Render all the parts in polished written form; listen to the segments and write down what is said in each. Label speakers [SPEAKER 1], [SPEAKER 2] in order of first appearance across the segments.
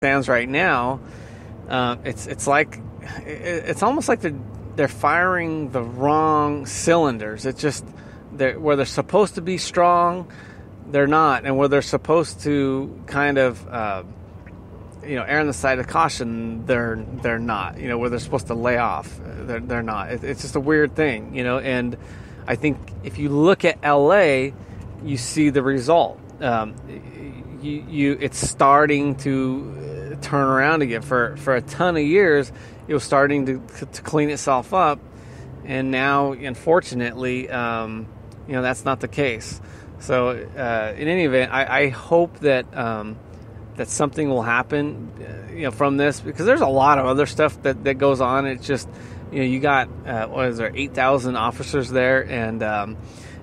[SPEAKER 1] stands right now, it's almost like they're firing the wrong cylinders. It's just where they're supposed to be strong, they're not, and where they're supposed to kind of err on the side of caution, they're not. Where they're supposed to lay off, they're not. It's just a weird thing, and I think if you look at LA, you see the result. It's starting to turn around again. For a ton of years, it was starting to clean itself up, and now, unfortunately, that's not the case. So, in any event, I hope that that something will happen, from this, because there's a lot of other stuff that goes on. It's just, you got 8,000 officers there, and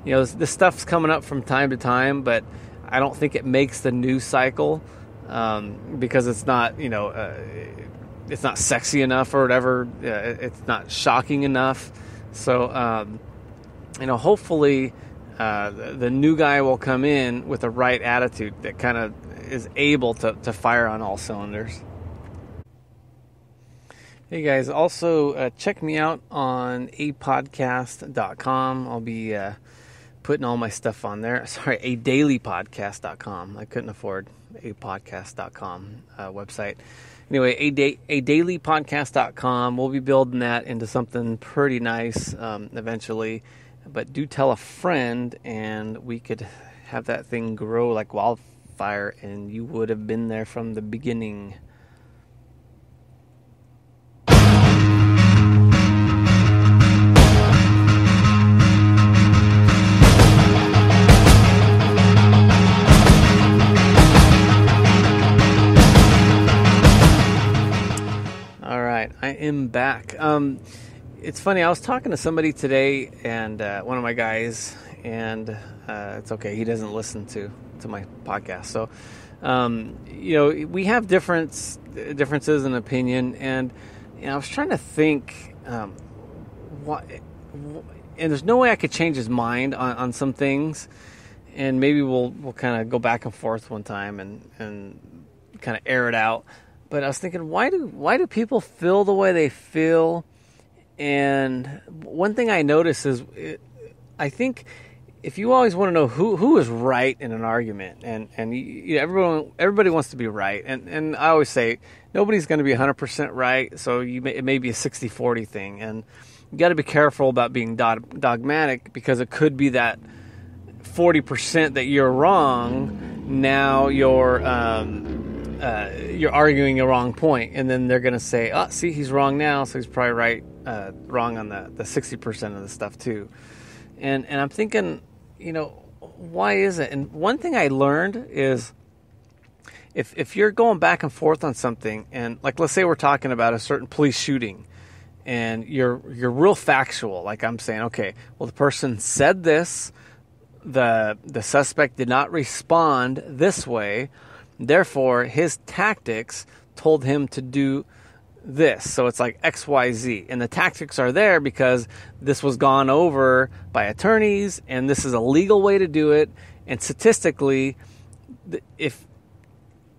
[SPEAKER 1] this stuff's coming up from time to time, but I don't think it makes the news cycle because it's not, it's not sexy enough or whatever. It's not shocking enough. So, hopefully the new guy will come in with the right attitude that kind of is able to fire on all cylinders. Hey guys, also check me out on apodcast.com. I'll be putting all my stuff on there. Sorry, adailypodcast.com. I couldn't afford apodcast.com website. Anyway, adailypodcast.com. We'll be building that into something pretty nice eventually. But do tell a friend, and we could have that thing grow like wildfire, and you would have been there from the beginning. I am back. It's funny, I was talking to somebody today, and one of my guys, and it's okay, he doesn't listen to my podcast. So, we have differences in opinion, and I was trying to think, what, and there's no way I could change his mind on some things, and maybe we'll kind of go back and forth one time and kind of air it out. But I was thinking, why do people feel the way they feel? And one thing I notice is, I think if you always want to know who is right in an argument, and everybody wants to be right, and I always say nobody's going to be 100% right, so it may be a 60-40 thing, and you got to be careful about being dogmatic, because it could be that 40% that you're wrong. Now you're arguing a wrong point, and then they're going to say, "Oh, see, he's wrong now, so he's probably right, wrong on the 60% of the stuff too." And I'm thinking, why is it? And one thing I learned is, if you're going back and forth on something, and like let's say we're talking about a certain police shooting, and you're real factual, like I'm saying, okay, well the person said this, the suspect did not respond this way. Therefore, his tactics told him to do this. So it's like XYZ. And the tactics are there because this was gone over by attorneys, and this is a legal way to do it. And statistically, if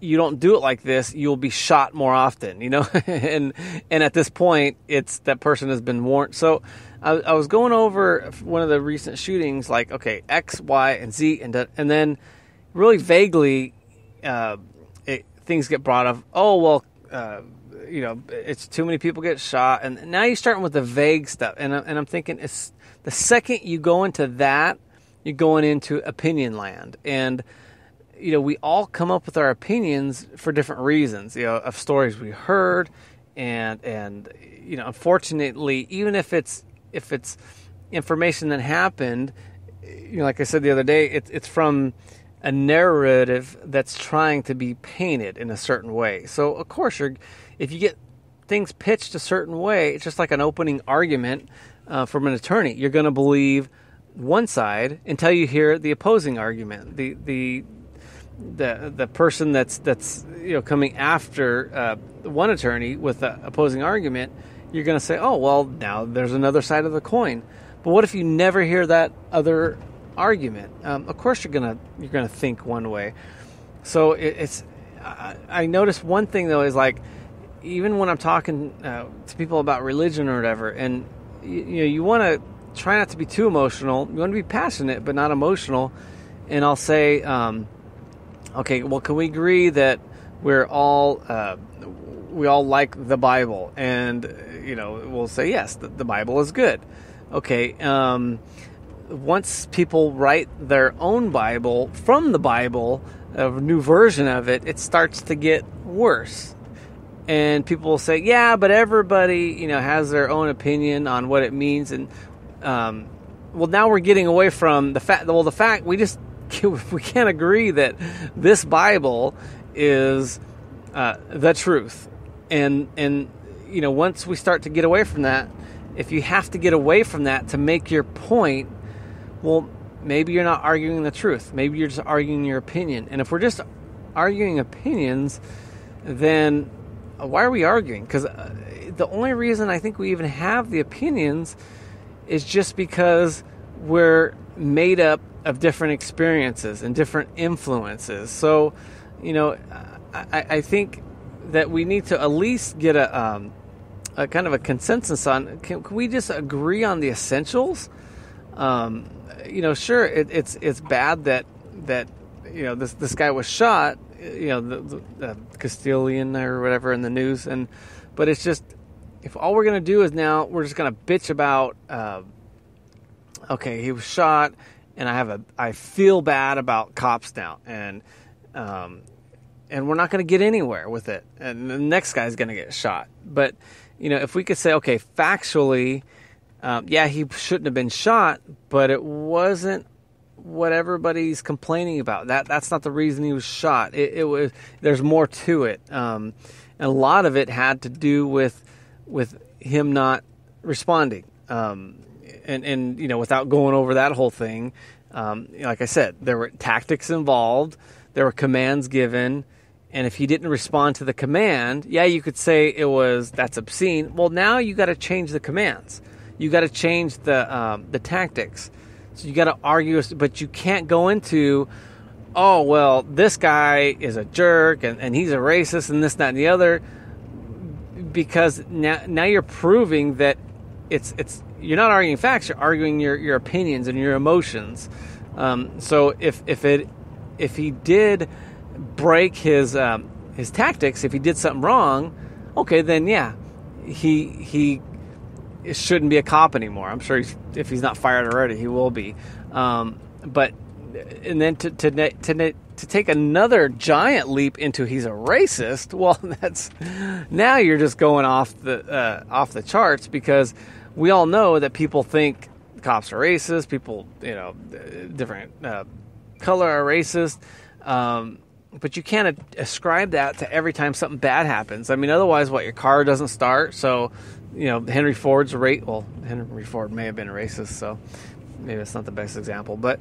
[SPEAKER 1] you don't do it like this, you'll be shot more often, and at this point, it's that person has been warned. So I was going over one of the recent shootings, like, okay, X, Y, and Z, and then really vaguely, things get brought up. Oh, well, it's too many people get shot. And now you're starting with the vague stuff. And I'm thinking, it's the second you go into that, you're going into opinion land. And, we all come up with our opinions for different reasons, of stories we heard. And unfortunately, even if it's information that happened, like I said the other day, it's from a narrative that's trying to be painted in a certain way. So, of course, if you get things pitched a certain way, it's just like an opening argument from an attorney. You're going to believe one side until you hear the opposing argument. The person that's coming after one attorney with the opposing argument, you're going to say, oh, well, now there's another side of the coin. But what if you never hear that other argument? Of course, you're gonna think one way. So I noticed one thing though is like, even when I'm talking to people about religion or whatever, and you want to try not to be too emotional. You want to be passionate, but not emotional. And I'll say, okay, well, can we agree that we all like the Bible? And we'll say yes, the Bible is good. Okay. Once people write their own Bible from the Bible, a new version of it, it starts to get worse. And people will say, yeah, but everybody, has their own opinion on what it means. And, well, now we're getting away from the fact we can't agree that this Bible is the truth. And once we start to get away from that, if you have to get away from that to make your point, well, maybe you're not arguing the truth. Maybe you're just arguing your opinion. And if we're just arguing opinions, then why are we arguing? Because the only reason I think we even have the opinions is just because we're made up of different experiences and different influences. So, I think that we need to at least get a kind of a consensus on, can we just agree on the essentials? Sure, it's bad that this guy was shot, the Castilian or whatever in the news, but it's just, if all we're going to do is now we're just going to bitch about, okay, he was shot, and I feel bad about cops now, and we're not going to get anywhere with it, and the next guy's going to get shot. But if we could say, okay, factually, he shouldn't have been shot, but it wasn't what everybody's complaining about. That's not the reason he was shot. It was, there's more to it. And a lot of it had to do with him not responding. And without going over that whole thing, like I said, there were tactics involved, there were commands given, and if he didn't respond to the command, you could say that's obscene. Well, now you got to change the commands. You got to change the tactics. So you got to argue, but you can't go into, oh, well, this guy is a jerk and he's a racist and this, that, and the other, because now you're proving that it's you're not arguing facts, you're arguing your opinions and your emotions. So if he did break his tactics, if he did something wrong, okay, then he shouldn't be a cop anymore. I'm sure if he's not fired already, he will be. But and then to take another giant leap into he's a racist, well, that's, now you're just going off the charts, because we all know that people think cops are racist. People, different color are racist. But you can't ascribe that to every time something bad happens. I mean, otherwise, your car doesn't start. So, Henry Ford's Henry Ford may have been a racist, so maybe it's not the best example. But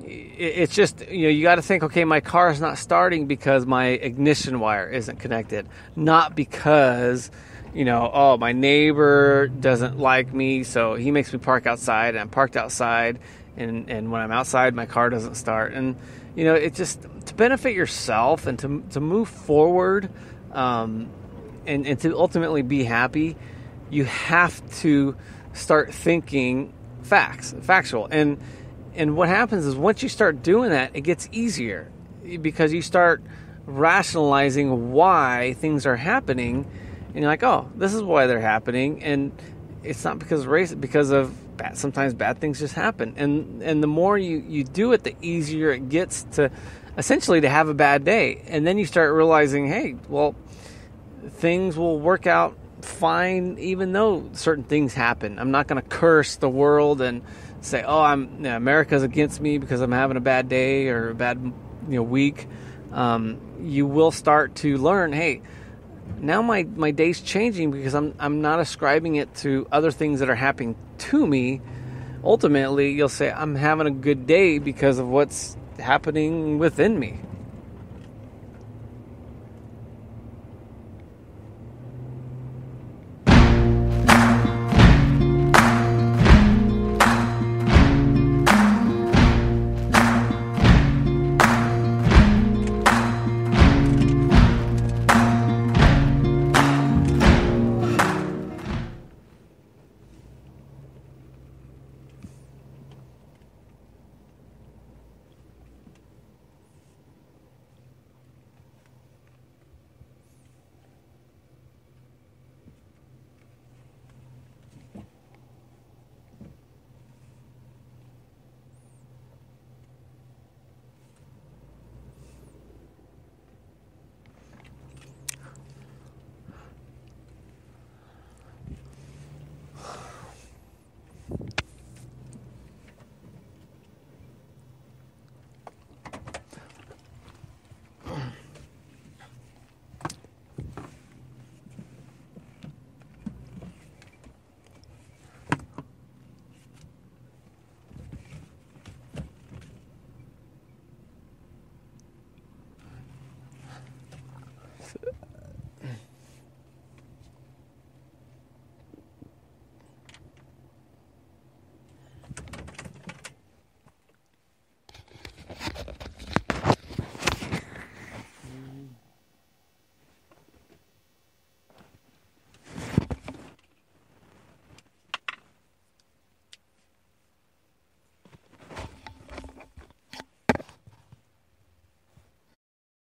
[SPEAKER 1] it's just, you got to think, okay, my car is not starting because my ignition wire isn't connected. Not because, my neighbor doesn't like me, so he makes me park outside, and I'm parked outside, and when I'm outside, my car doesn't start. And, it's just to benefit yourself and to move forward, and to ultimately be happy, you have to start thinking factual. And what happens is, once you start doing that, it gets easier, because you start rationalizing why things are happening, and you're like, oh, this is why they're happening, and it's not because of race, because of sometimes bad things just happen. And the more you do it, the easier it gets to essentially to have a bad day. And then you start realizing, hey, well, things will work out fine even though certain things happen. I'm not going to curse the world and say, oh, America's against me because I'm having a bad day or a bad week. You will start to learn, hey, now my day's changing because I'm not ascribing it to other things that are happening to me. Ultimately, you'll say, I'm having a good day because of what's happening within me.